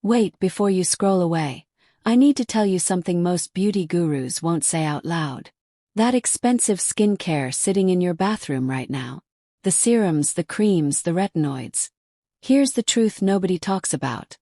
Wait before you scroll away. I need to tell you something most beauty gurus won't say out loud. That expensive skincare sitting in your bathroom right now. The serums, the creams, the retinoids. Here's the truth nobody talks about.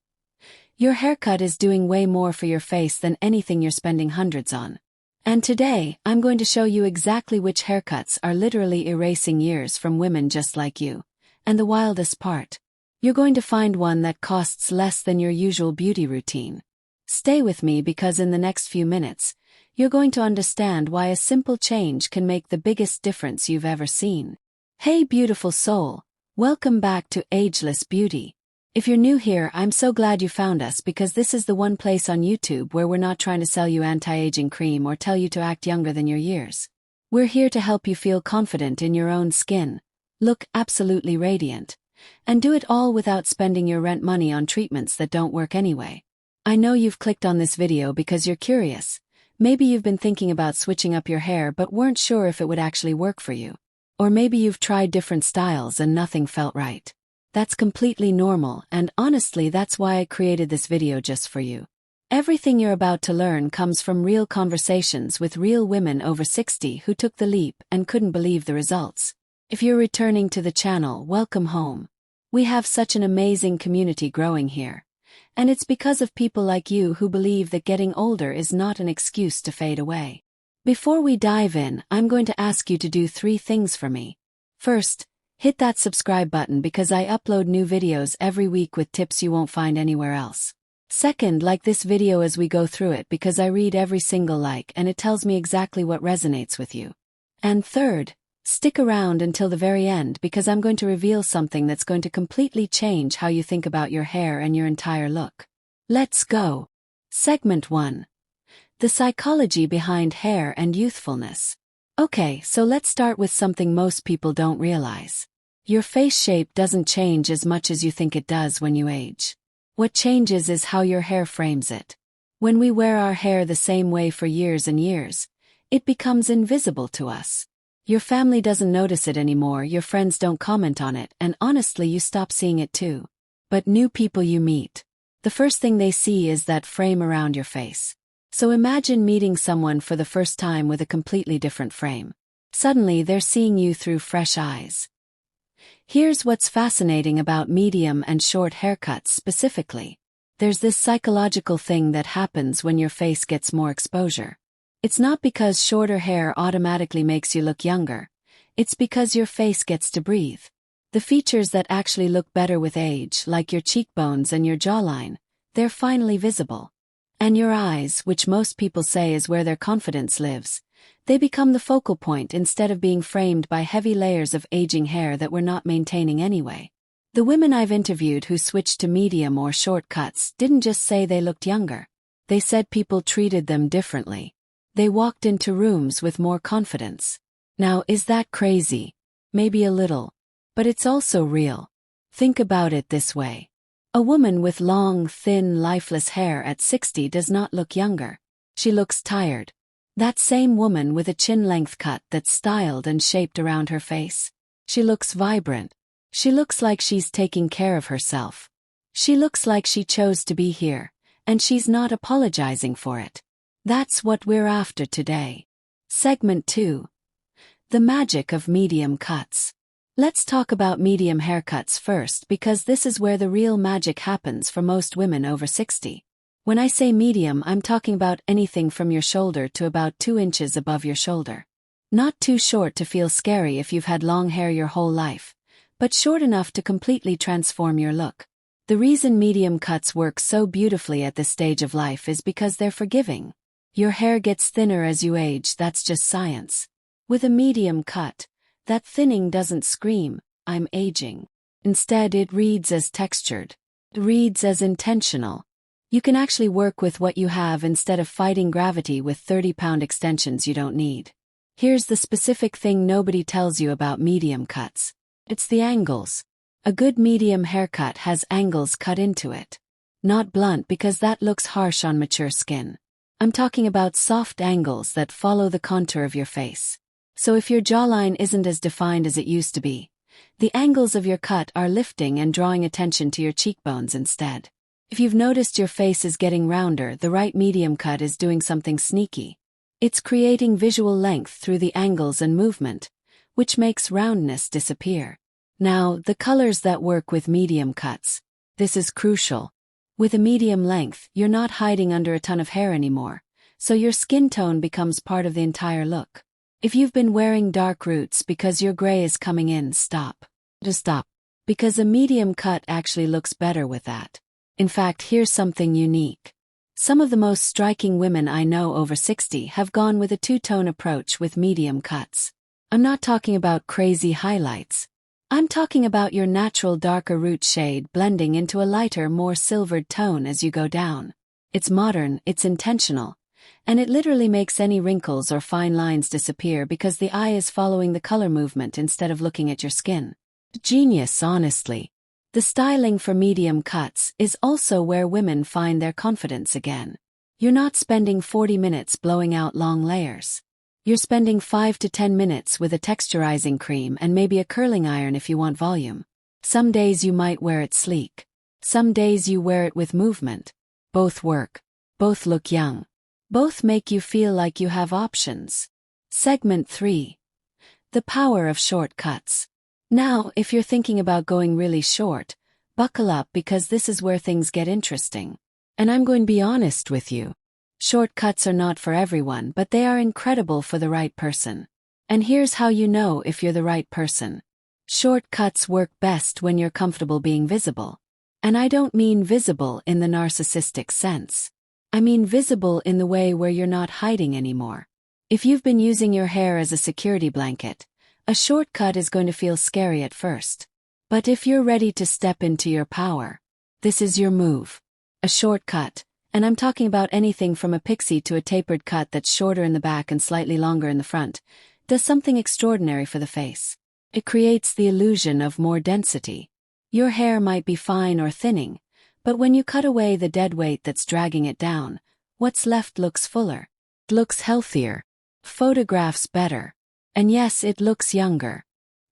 Your haircut is doing way more for your face than anything you're spending hundreds on. And today, I'm going to show you exactly which haircuts are literally erasing years from women just like you. And the wildest part. You're going to find one that costs less than your usual beauty routine. Stay with me because in the next few minutes, you're going to understand why a simple change can make the biggest difference you've ever seen. Hey beautiful soul, welcome back to Ageless Beauty. If you're new here, I'm so glad you found us because this is the one place on YouTube where we're not trying to sell you anti-aging cream or tell you to act younger than your years. We're here to help you feel confident in your own skin, look absolutely radiant, and do it all without spending your rent money on treatments that don't work anyway. I know you've clicked on this video because you're curious. Maybe you've been thinking about switching up your hair but weren't sure if it would actually work for you. Or maybe you've tried different styles and nothing felt right. That's completely normal, and honestly that's why I created this video just for you. Everything you're about to learn comes from real conversations with real women over 60 who took the leap and couldn't believe the results. If you're returning to the channel, welcome home. We have such an amazing community growing here. And it's because of people like you who believe that getting older is not an excuse to fade away. Before we dive in, I'm going to ask you to do 3 things for me. First, hit that subscribe button because I upload new videos every week with tips you won't find anywhere else. Second, like this video as we go through it because I read every single like and it tells me exactly what resonates with you. And third, stick around until the very end because I'm going to reveal something that's going to completely change how you think about your hair and your entire look. Let's go. Segment 1. The psychology behind hair and youthfulness. Okay, so let's start with something most people don't realize. Your face shape doesn't change as much as you think it does when you age. What changes is how your hair frames it. When we wear our hair the same way for years and years, it becomes invisible to us. Your family doesn't notice it anymore, your friends don't comment on it, and honestly you stop seeing it too. But new people you meet, the first thing they see is that frame around your face. So imagine meeting someone for the first time with a completely different frame. Suddenly they're seeing you through fresh eyes. Here's what's fascinating about medium and short haircuts specifically. There's this psychological thing that happens when your face gets more exposure. It's not because shorter hair automatically makes you look younger. It's because your face gets to breathe. The features that actually look better with age, like your cheekbones and your jawline, they're finally visible. And your eyes, which most people say is where their confidence lives, they become the focal point instead of being framed by heavy layers of aging hair that we're not maintaining anyway. The women I've interviewed who switched to medium or short cuts didn't just say they looked younger. They said people treated them differently. They walked into rooms with more confidence. Now, is that crazy? Maybe a little. But it's also real. Think about it this way. A woman with long, thin, lifeless hair at 60 does not look younger. She looks tired. That same woman with a chin-length cut that's styled and shaped around her face. She looks vibrant. She looks like she's taking care of herself. She looks like she chose to be here, and she's not apologizing for it. That's what we're after today. Segment 2. The magic of medium cuts. Let's talk about medium haircuts first because this is where the real magic happens for most women over 60. When I say medium, I'm talking about anything from your shoulder to about 2 inches above your shoulder. Not too short to feel scary if you've had long hair your whole life, but short enough to completely transform your look. The reason medium cuts work so beautifully at this stage of life is because they're forgiving. Your hair gets thinner as you age, that's just science. With a medium cut, that thinning doesn't scream, "I'm aging." Instead, it reads as textured. It reads as intentional. You can actually work with what you have instead of fighting gravity with 30-pound extensions you don't need. Here's the specific thing nobody tells you about medium cuts. It's the angles. A good medium haircut has angles cut into it. Not blunt because that looks harsh on mature skin. I'm talking about soft angles that follow the contour of your face. So if your jawline isn't as defined as it used to be, the angles of your cut are lifting and drawing attention to your cheekbones instead. If you've noticed your face is getting rounder, the right medium cut is doing something sneaky. It's creating visual length through the angles and movement, which makes roundness disappear. Now, the colors that work with medium cuts. This is crucial. With a medium length, you're not hiding under a ton of hair anymore, so your skin tone becomes part of the entire look. If you've been wearing dark roots because your gray is coming in, stop. Just stop. Because a medium cut actually looks better with that. In fact, here's something unique. Some of the most striking women I know over 60 have gone with a two-tone approach with medium cuts. I'm not talking about crazy highlights. I'm talking about your natural darker root shade blending into a lighter, more silvered tone as you go down. It's modern, it's intentional, and it literally makes any wrinkles or fine lines disappear because the eye is following the color movement instead of looking at your skin. Genius, honestly. The styling for medium cuts is also where women find their confidence again. You're not spending 40 minutes blowing out long layers. You're spending 5 to 10 minutes with a texturizing cream and maybe a curling iron if you want volume. Some days you might wear it sleek. Some days you wear it with movement. Both work. Both look young. Both make you feel like you have options. Segment 3. The power of short cuts. Now, if you're thinking about going really short, buckle up because this is where things get interesting. And I'm going to be honest with you. Short cuts are not for everyone, but they are incredible for the right person. And here's how you know if you're the right person. Short cuts work best when you're comfortable being visible. And I don't mean visible in the narcissistic sense. I mean visible in the way where you're not hiding anymore. If you've been using your hair as a security blanket, a shortcut is going to feel scary at first. But if you're ready to step into your power, this is your move. A shortcut, and I'm talking about anything from a pixie to a tapered cut that's shorter in the back and slightly longer in the front, does something extraordinary for the face. It creates the illusion of more density. Your hair might be fine or thinning, but when you cut away the dead weight that's dragging it down, what's left looks fuller. It looks healthier. Photographs better. And yes, it looks younger.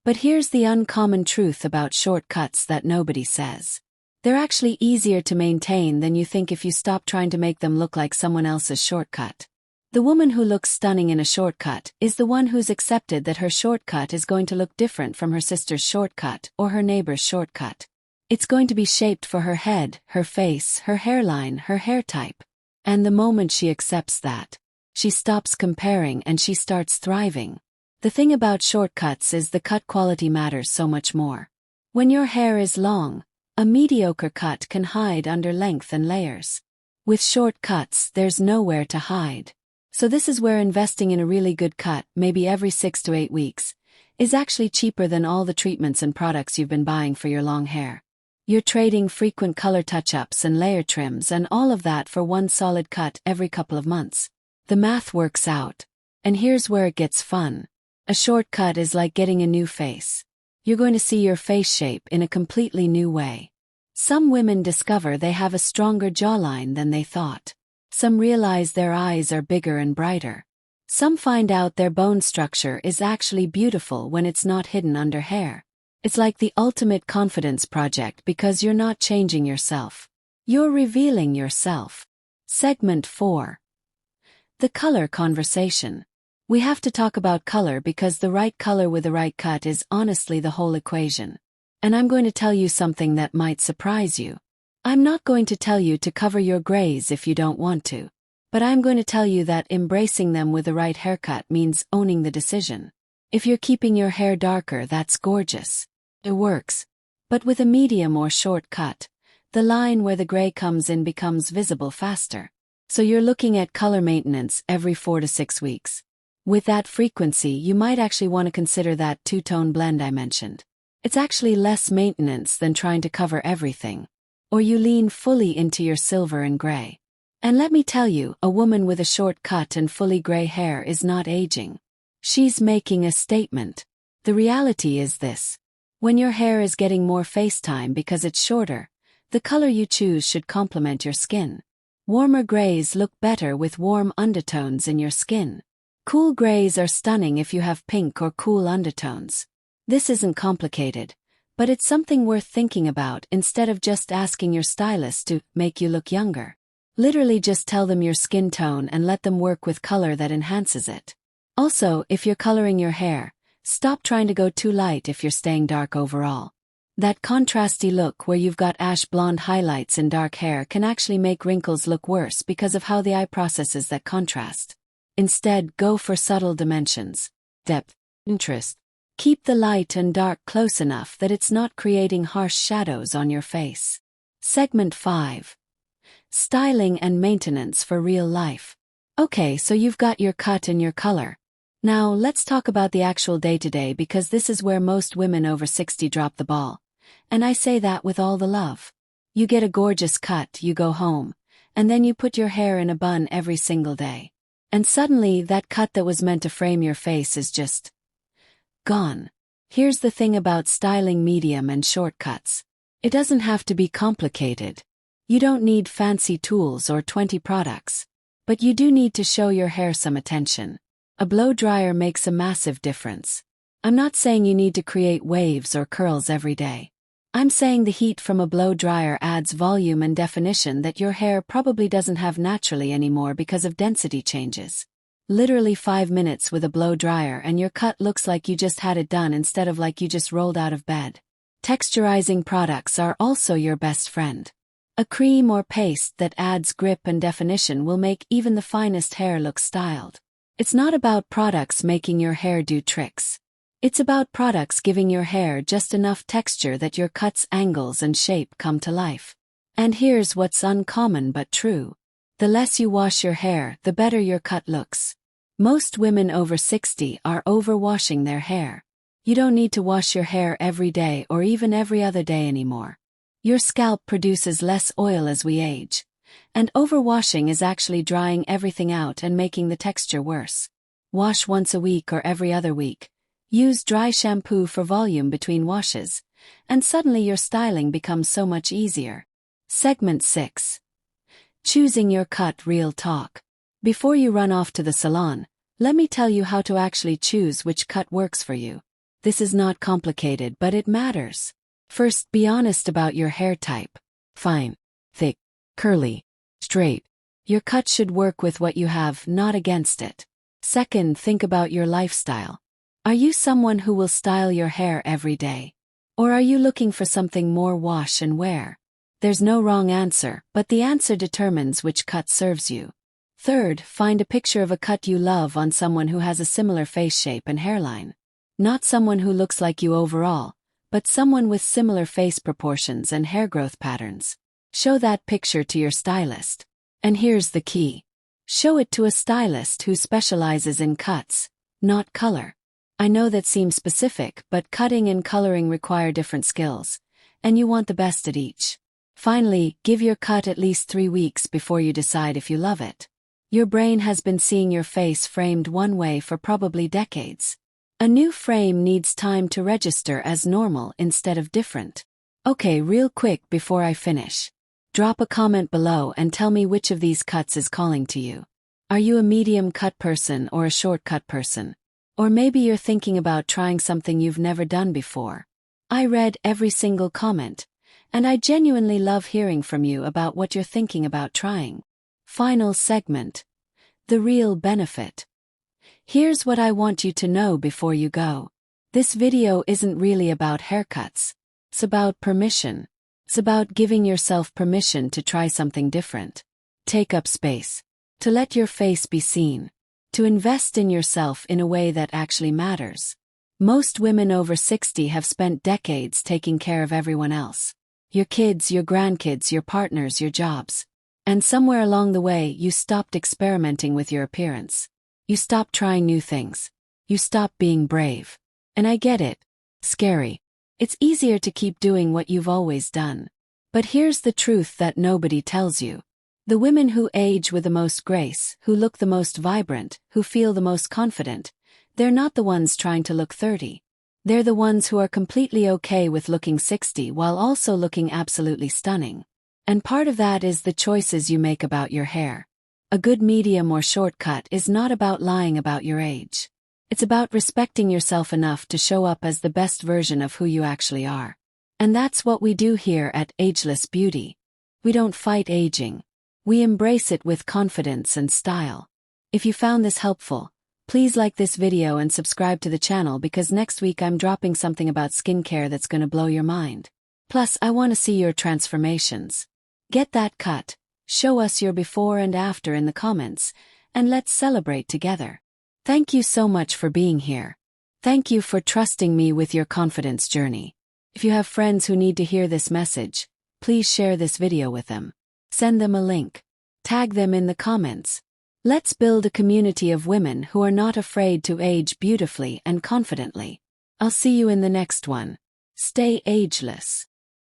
But here's the uncommon truth about shortcuts that nobody says. They're actually easier to maintain than you think if you stop trying to make them look like someone else's shortcut. The woman who looks stunning in a shortcut is the one who's accepted that her shortcut is going to look different from her sister's shortcut or her neighbor's shortcut. It's going to be shaped for her head, her face, her hairline, her hair type. And the moment she accepts that, she stops comparing and she starts thriving. The thing about shortcuts is the cut quality matters so much more. When your hair is long, a mediocre cut can hide under length and layers. With short cuts, there's nowhere to hide. So this is where investing in a really good cut, maybe every 6 to 8 weeks, is actually cheaper than all the treatments and products you've been buying for your long hair. You're trading frequent color touch-ups and layer trims and all of that for one solid cut every couple of months. The math works out. And here's where it gets fun. A shortcut is like getting a new face. You're going to see your face shape in a completely new way. Some women discover they have a stronger jawline than they thought. Some realize their eyes are bigger and brighter. Some find out their bone structure is actually beautiful when it's not hidden under hair. It's like the ultimate confidence project because you're not changing yourself. You're revealing yourself. Segment 4. The color conversation. We have to talk about color because the right color with the right cut is honestly the whole equation. And I'm going to tell you something that might surprise you. I'm not going to tell you to cover your grays if you don't want to. But I'm going to tell you that embracing them with the right haircut means owning the decision. If you're keeping your hair darker, that's gorgeous. It works. But with a medium or short cut, the line where the gray comes in becomes visible faster. So you're looking at color maintenance every 4 to 6 weeks. With that frequency, you might actually want to consider that two-tone blend I mentioned. It's actually less maintenance than trying to cover everything. Or you lean fully into your silver and gray. And let me tell you, a woman with a short cut and fully gray hair is not aging. She's making a statement. The reality is this. When your hair is getting more face time because it's shorter, the color you choose should complement your skin. Warmer grays look better with warm undertones in your skin. Cool grays are stunning if you have pink or cool undertones. This isn't complicated, But it's something worth thinking about instead of just asking your stylist to make you look younger. Literally just tell them your skin tone and let them work with color that enhances it. Also, if you're coloring your hair, stop trying to go too light if you're staying dark overall. That contrasty look where you've got ash blonde highlights in dark hair can actually make wrinkles look worse because of how the eye processes that contrast. Instead, go for subtle dimensions, depth, interest. Keep the light and dark close enough that it's not creating harsh shadows on your face. Segment 5. Styling and maintenance for real life. Okay, so you've got your cut and your color. Now, let's talk about the actual day-to-day because this is where most women over 60 drop the ball. And I say that with all the love. You get a gorgeous cut, you go home, and then you put your hair in a bun every single day. And suddenly, that cut that was meant to frame your face is just gone. Here's the thing about styling medium and short cuts. It doesn't have to be complicated. You don't need fancy tools or 20 products. But you do need to show your hair some attention. A blow dryer makes a massive difference. I'm not saying you need to create waves or curls every day. I'm saying the heat from a blow dryer adds volume and definition that your hair probably doesn't have naturally anymore because of density changes. Literally 5 minutes with a blow dryer and your cut looks like you just had it done instead of like you just rolled out of bed. Texturizing products are also your best friend. A cream or paste that adds grip and definition will make even the finest hair look styled. It's not about products making your hair do tricks. It's about products giving your hair just enough texture that your cut's angles and shape come to life. And here's what's uncommon but true. The less you wash your hair, the better your cut looks. Most women over 60 are overwashing their hair. You don't need to wash your hair every day or even every other day anymore. Your scalp produces less oil as we age. And overwashing is actually drying everything out and making the texture worse. Wash once a week or every other week. Use dry shampoo for volume between washes, and suddenly your styling becomes so much easier. Segment 6. Choosing your cut real talk. Before you run off to the salon, let me tell you how to actually choose which cut works for you. This is not complicated, but it matters. First, be honest about your hair type. Fine, thick, curly, straight. Your cut should work with what you have, not against it. Second, think about your lifestyle. Are you someone who will style your hair every day? Or are you looking for something more wash and wear? There's no wrong answer, but the answer determines which cut serves you. Third, find a picture of a cut you love on someone who has a similar face shape and hairline. Not someone who looks like you overall, but someone with similar face proportions and hair growth patterns. Show that picture to your stylist. And here's the key. Show it to a stylist who specializes in cuts, not color. I know that seems specific, but cutting and coloring require different skills, and you want the best at each. Finally, give your cut at least 3 weeks before you decide if you love it. Your brain has been seeing your face framed one way for probably decades. A new frame needs time to register as normal instead of different. Okay, real quick before I finish. Drop a comment below and tell me which of these cuts is calling to you. Are you a medium cut person or a short cut person? Or maybe you're thinking about trying something you've never done before. I read every single comment, and I genuinely love hearing from you about what you're thinking about trying. Final segment. The real benefit. Here's what I want you to know before you go. This video isn't really about haircuts. It's about permission. It's about giving yourself permission to try something different. Take up space. To let your face be seen. To invest in yourself in a way that actually matters. Most women over 60 have spent decades taking care of everyone else. Your kids, your grandkids, your partners, your jobs. And somewhere along the way, you stopped experimenting with your appearance. You stopped trying new things. You stopped being brave. And I get it. Scary. It's easier to keep doing what you've always done. But here's the truth that nobody tells you. The women who age with the most grace, who look the most vibrant, who feel the most confident, they're not the ones trying to look 30. They're the ones who are completely okay with looking 60 while also looking absolutely stunning. And part of that is the choices you make about your hair. A good medium or short cut is not about lying about your age. It's about respecting yourself enough to show up as the best version of who you actually are. And that's what we do here at Ageless Beauty. We don't fight aging. We embrace it with confidence and style. If you found this helpful, please like this video and subscribe to the channel because next week I'm dropping something about skincare that's gonna blow your mind. Plus, I want to see your transformations. Get that cut, show us your before and after in the comments, and let's celebrate together. Thank you so much for being here. Thank you for trusting me with your confidence journey. If you have friends who need to hear this message, please share this video with them. Send them a link. Tag them in the comments. Let's build a community of women who are not afraid to age beautifully and confidently. I'll see you in the next one. Stay ageless.